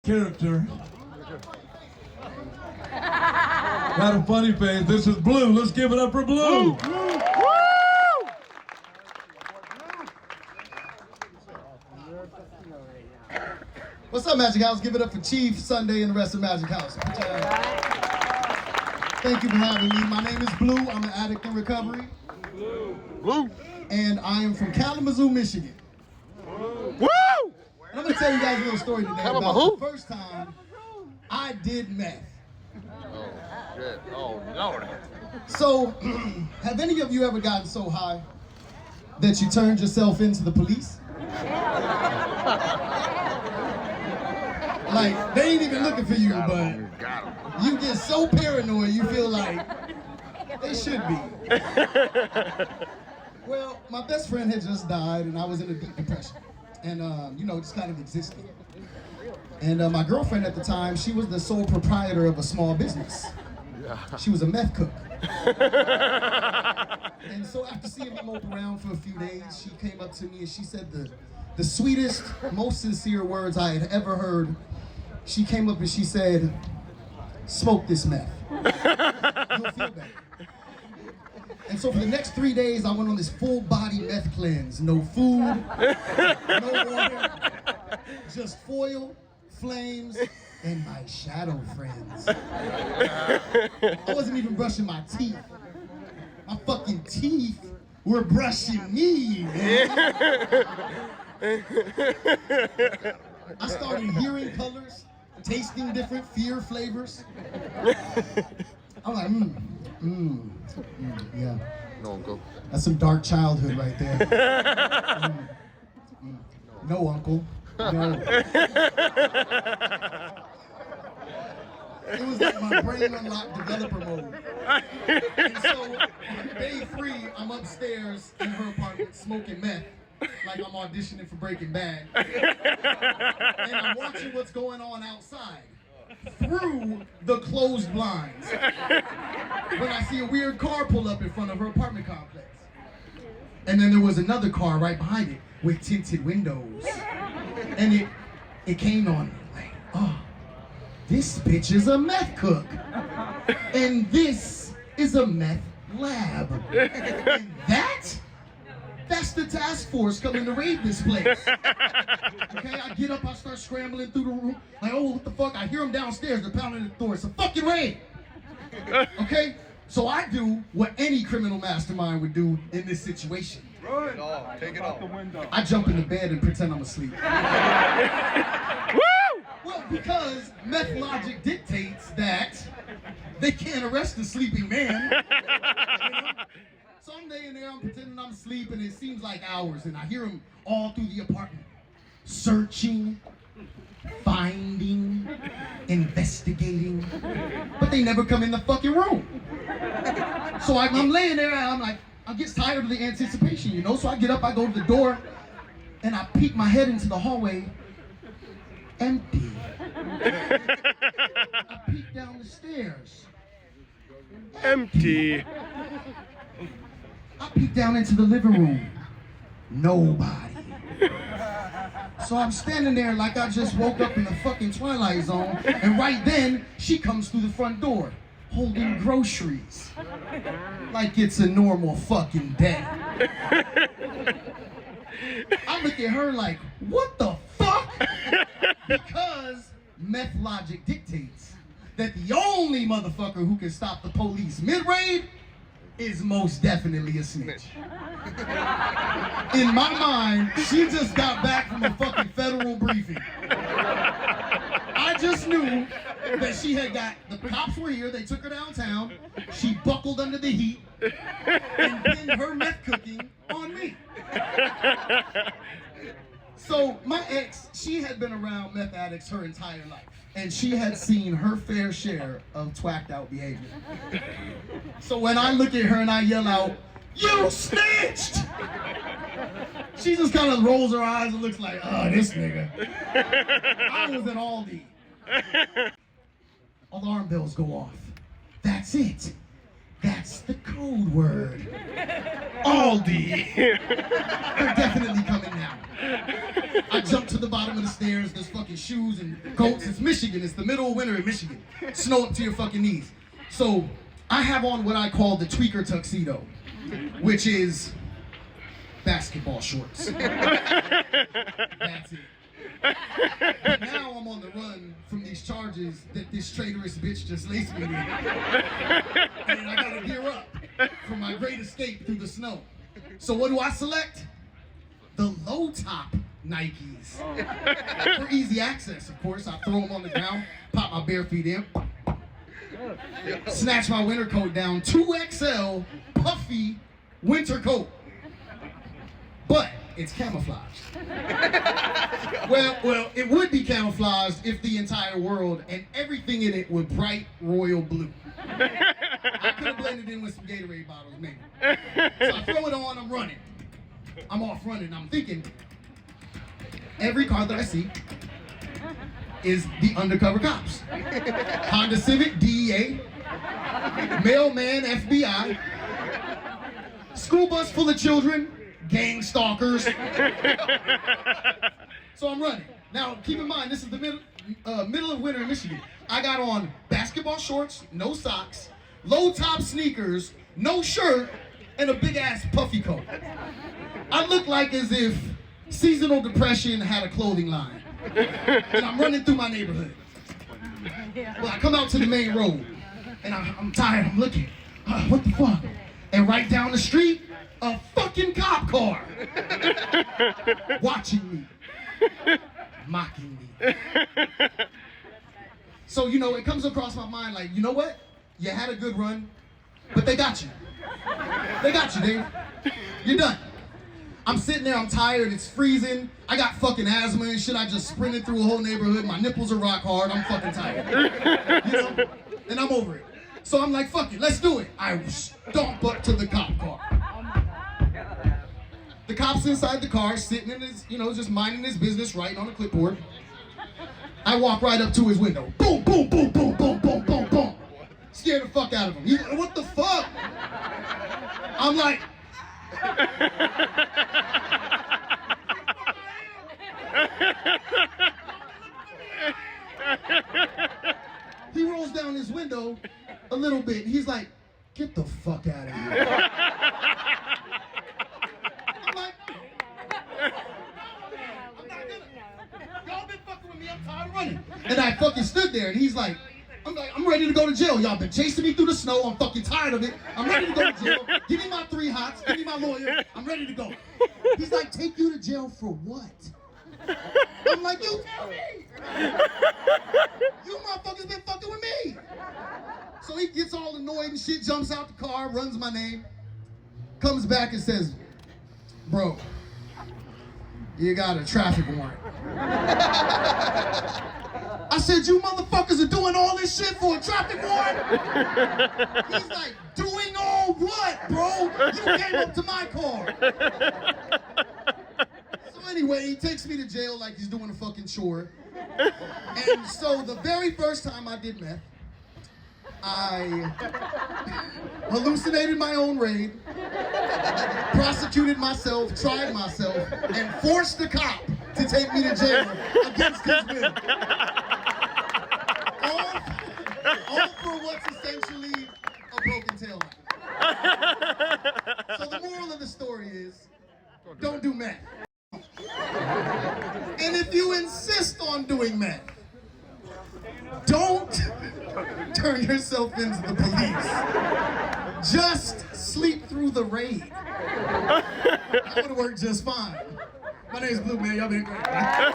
character. Got a funny face. This is Blue. Let's give it up for Blue. What's up, Magic House? Give it up for Chief, Sunday, and the rest of Magic House. Thank you for having me. My name is Blue. I'm an addict in recovery. Blue. And I am from Kalamazoo, Michigan. Woo! And I'm going to tell you guys a little story today Kalamazoo? about the first time I did meth. Oh, shit. Oh, Lord. So, have any of you ever gotten so high that you turned yourself into the police? Like, they ain't even looking for you, but you get so paranoid you feel like they should be. Well, my best friend had just died and I was in a deep depression. And, you know, just kind of existing. And my girlfriend at the time, she was the sole proprietor of a small business. She was a meth cook. And so after seeing me mope around for a few days, she came up to me and she said the sweetest, most sincere words I had ever heard. She came up and she said, "Smoke this meth. You'll feel better." And so for the next 3 days, I went on this full body meth cleanse. No food, no water, just foil, flames, and my shadow friends. I wasn't even brushing my teeth. My fucking teeth were brushing me, man. I started hearing colors, tasting different fear flavors. I'm like, yeah. No, Uncle. That's some dark childhood right there. No, Uncle. No. It was like my brain unlocked developer mode. And so, day 3, I'm upstairs in her apartment smoking meth, like I'm auditioning for Breaking Bad. And I'm watching what's going on outside through the closed blinds. When I see a weird car pull up in front of her apartment complex. And then there was another car right behind it with tinted windows. And it came on me like, oh, this bitch is a meth cook. And this is a meth lab. And that's the task force coming to raid this place. Okay, I get up, I start scrambling through the room. Like, oh, what the fuck? I hear them downstairs, they're pounding the door. It's a fucking raid. Okay, so I do what any criminal mastermind would do in this situation. Take it off. I jump into bed and pretend I'm asleep. Woo! Well, because meth logic dictates that they can't arrest a sleeping man. You know? So I'm laying there, I'm pretending I'm asleep, and it seems like hours, and I hear them all through the apartment. Searching, finding, investigating, but they never come in the fucking room. So I'm laying there, and I'm like, I get tired of the anticipation, you know? So I get up, I go to the door, and I peek my head into the hallway. Empty. I peek down the stairs. Empty. I peek down into the living room. Nobody. So I'm standing there like I just woke up in the fucking Twilight Zone, and right then, she comes through the front door, holding groceries. Like it's a normal fucking day. I look at her like, what the fuck? Because meth logic dictates that the only motherfucker who can stop the police mid-raid is most definitely a snitch. In my mind, she just got back from a fucking federal briefing. I just knew that she had the cops were here, they took her downtown, she buckled under the heat, and pinned her meth cooking on me. So my ex, she had been around meth addicts her entire life. And she had seen her fair share of twacked out behavior. So when I look at her and I yell out, "You snitched!" she just kind of rolls her eyes and looks like, oh, this nigga. I was at Aldi. Alarm bells go off. That's it. That's the code word. Aldi. They're definitely coming now. I jump to the bottom of the stairs. There's fucking shoes and coats. It's Michigan. It's the middle of winter in Michigan. Snow up to your fucking knees. So I have on what I call the tweaker tuxedo, which is basketball shorts. That's it. But now I'm on the run from these charges that this traitorous bitch just laced me with. And I gotta gear up for my great escape through the snow. So what do I select? The low top Nikes. For easy access, of course. I throw them on the ground, pop my bare feet in, snatch my winter coat down, 2XL puffy winter coat. But it's camouflaged. Well, it would be camouflaged if the entire world and everything in it were bright royal blue. I could have blended in with some Gatorade bottles, maybe. So I throw it on, I'm running. I'm off running, I'm thinking, every car that I see is the undercover cops. Honda Civic, DEA, mailman, FBI, school bus full of children, gang stalkers. So I'm running. Now, keep in mind, this is the middle of winter in Michigan. I got on basketball shorts, no socks, low top sneakers, no shirt, and a big ass puffy coat. I look like as if seasonal depression had a clothing line. And I'm running through my neighborhood. Well, I come out to the main road, and I'm tired, I'm looking. What the fuck? And right down the street, a fucking cop car. Watching me. Mocking me. So, you know, it comes across my mind like, you know what? You had a good run, but they got you. They got you, Dave. You're done. I'm sitting there, I'm tired, it's freezing. I got fucking asthma and shit. I just sprinted through a whole neighborhood. My nipples are rock hard. I'm fucking tired. You know? And I'm over it. So I'm like, fuck it, let's do it. I stomp up to the cop car. The cop's inside the car, sitting in his, you know, just minding his business, writing on a clipboard. I walk right up to his window. Boom, boom, boom, boom, boom, boom, boom, boom. Scared the fuck out of him. He's like, what the fuck? I'm like, he rolls down his window a little bit. He's like, get the fuck out of here. I'm like, I'm not gonna. Y'all been fucking with me. I'm tired of running. And I fucking stood there, and he's like, I'm ready to go to jail. Y'all been chasing me through the snow. I'm fucking tired of it. I'm ready to go to jail. Give me my 3 hots. Give me my lawyer. I'm ready to go. He's like, take you to jail for what? I'm like, you tell me. You motherfuckers been fucking with me. So he gets all annoyed and shit, jumps out the car, runs my name, comes back and says, bro, you got a traffic warrant. I said, you motherfuckers are doing all this shit for a traffic warrant? He's like, doing all what, bro? You came up to my car. So anyway, he takes me to jail like he's doing a fucking chore. And so the very first time I did meth, I hallucinated my own raid, prosecuted myself, tried myself, and forced the cop to take me to jail against his will. All for what's essentially a broken taillight. So the moral of the story is, don't do meth. And if you insist on doing meth, don't turn yourself into the police. Just sleep through the raid. That would work just fine. My name's Blue, man. Y'all been great.